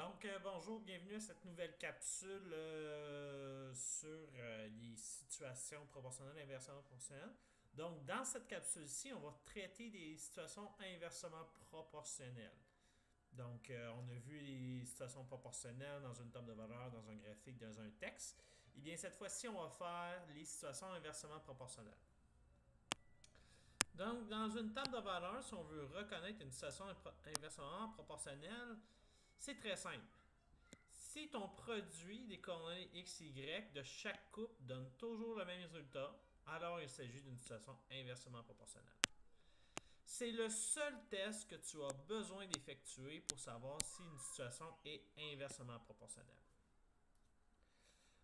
Donc, bonjour, bienvenue à cette nouvelle capsule sur les situations proportionnelles et inversement proportionnelles. Donc, dans cette capsule-ci, on va traiter des situations inversement proportionnelles. Donc, on a vu les situations proportionnelles dans une table de valeur, dans un graphique, dans un texte. Et bien, cette fois-ci, on va faire les situations inversement proportionnelles. Donc, dans une table de valeur, si on veut reconnaître une situation inversement proportionnelle, c'est très simple. Si ton produit des coordonnées x, y de chaque couple donne toujours le même résultat, alors il s'agit d'une situation inversement proportionnelle. C'est le seul test que tu as besoin d'effectuer pour savoir si une situation est inversement proportionnelle.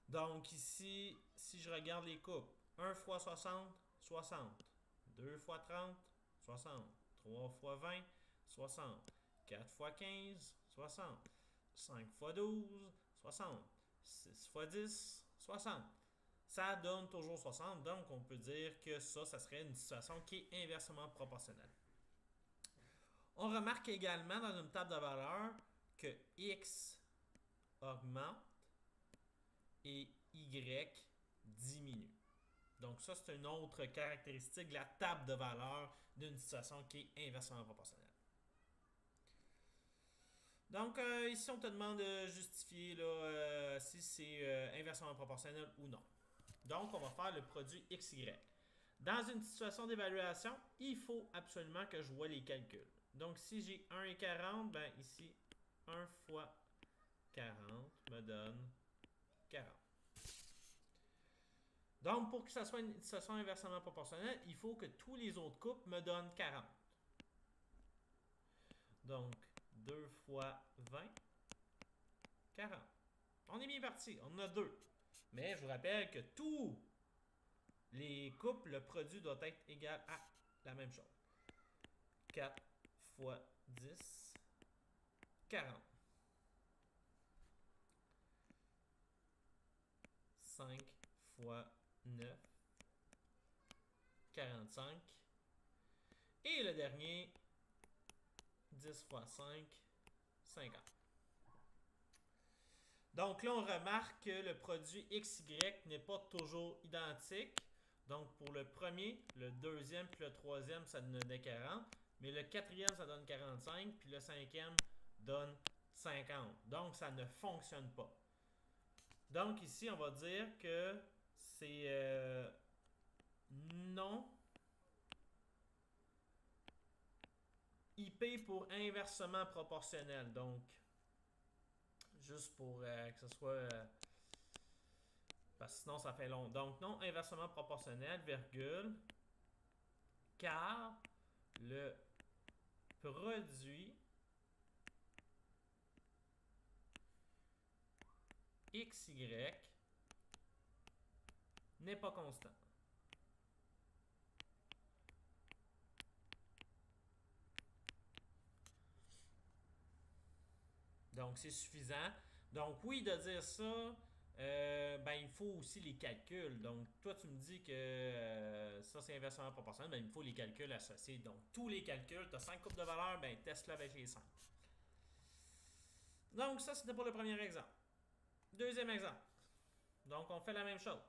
Donc ici, si je regarde les couples, 1 fois 60, 60. 2 fois 30, 60. 3 fois 20, 60. 4 fois 15, 60. 5 fois 12, 60. 6 fois 10, 60. Ça donne toujours 60, donc on peut dire que ça serait une situation qui est inversement proportionnelle. On remarque également dans une table de valeurs que x augmente et y diminue. Donc ça, c'est une autre caractéristique de la table de valeurs d'une situation qui est inversement proportionnelle. Donc ici, on te demande de justifier là, si c'est inversement proportionnel ou non. Donc, on va faire le produit XY. Dans une situation d'évaluation, il faut absolument que je vois les calculs. Donc, si j'ai 1 et 40, ben ici, 1 fois 40 me donne 40. Donc, pour que ça soit une situation inversement proportionnelle, il faut que tous les autres couples me donnent 40. Donc, 2 fois 20, 40. On est bien parti, on en a 2. Mais je vous rappelle que tous les couples, le produit doit être égal à la même chose. 4 fois 10, 40. 5 fois 9, 45. Et le dernier, 10 fois 5, 50. Donc là, on remarque que le produit XY n'est pas toujours identique. Donc pour le premier, le deuxième puis le troisième, ça donne 40. Mais le quatrième, ça donne 45. Puis le cinquième donne 50. Donc ça ne fonctionne pas. Donc ici, on va dire que c'est non IP pour inversement proportionnel. Donc, juste pour que ce soit... parce que sinon, ça fait long. Donc, non inversement proportionnel, virgule, car le produit XY n'est pas constant. Donc, c'est suffisant. Donc, oui, de dire ça, ben, il faut aussi les calculs. Donc, toi, tu me dis que ça, c'est inversement proportionnel, ben, il me faut les calculs associés. Donc, tous les calculs, tu as 5 coupes de valeurs, ben, teste-le avec les 5. Donc, ça, c'était pour le premier exemple. Deuxième exemple. Donc, on fait la même chose.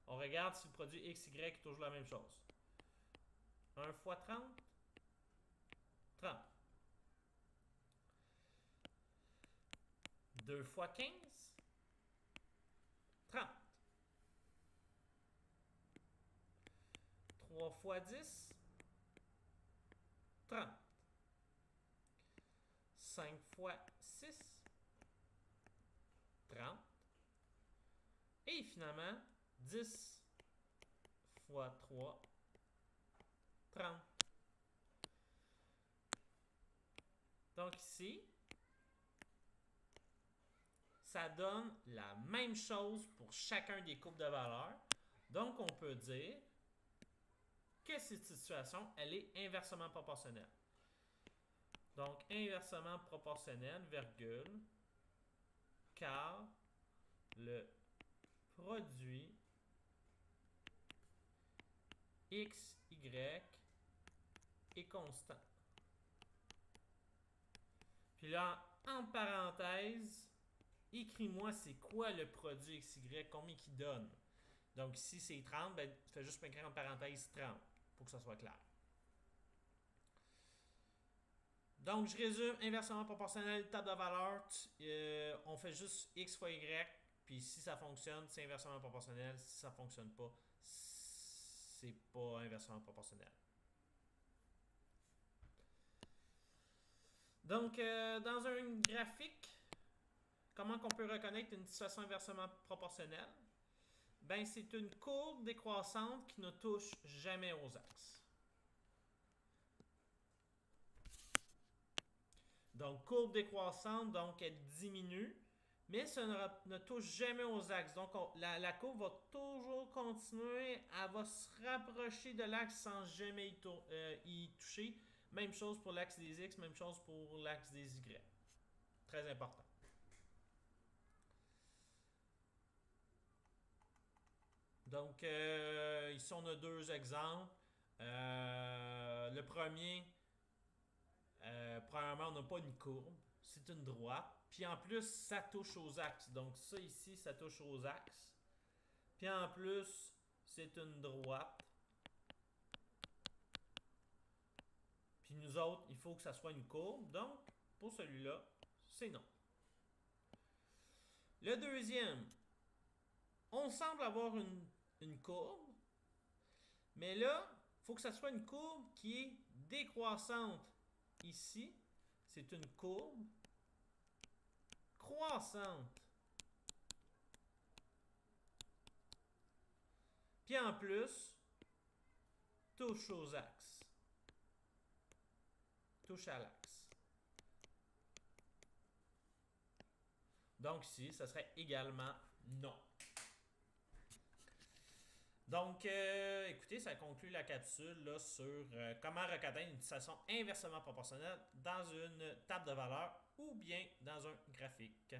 On regarde si le produit XY est toujours la même chose. 1 fois 30, 30. 2 fois 15, 30. 3 fois 10, 30. 5 fois 6, 30. Et finalement, 10 fois 3, 30. Donc ici, ça donne la même chose pour chacun des couples de valeurs. Donc on peut dire que cette situation, elle est inversement proportionnelle. Donc inversement proportionnelle, virgule, car le produit XY est constant. Puis là, entre parenthèses, écris-moi c'est quoi le produit XY, combien qu'il donne. Donc ici c'est 30, ben, tu fais juste m'écrire en parenthèse 30 pour que ça soit clair. Donc je résume, inversement proportionnel, table de valeur, on fait juste X fois Y, puis si ça fonctionne, c'est inversement proportionnel, si ça fonctionne pas, c'est pas inversement proportionnel. Donc dans un graphique, comment on peut reconnaître une situation inversement proportionnelle? Ben, c'est une courbe décroissante qui ne touche jamais aux axes. Donc, courbe décroissante, donc elle diminue, mais ça ne touche jamais aux axes. Donc, la courbe va toujours continuer, elle va se rapprocher de l'axe sans jamais y toucher. Même chose pour l'axe des X, même chose pour l'axe des Y. Très important. Donc, ici, on a deux exemples. Le premier, premièrement, on n'a pas une courbe, c'est une droite. Puis en plus, ça touche aux axes. Donc ça ici, ça touche aux axes. Puis en plus, c'est une droite. Puis nous autres, il faut que ça soit une courbe. Donc, pour celui-là, c'est non. Le deuxième, on semble avoir une courbe. Mais là, il faut que ça soit une courbe qui est décroissante. Ici, c'est une courbe croissante. Puis en plus, touche aux axes. Touche à l'axe. Donc ici, ça serait également non. Donc, écoutez, ça conclut la capsule là, sur comment reconnaître une situation inversement proportionnelle dans une table de valeurs ou bien dans un graphique.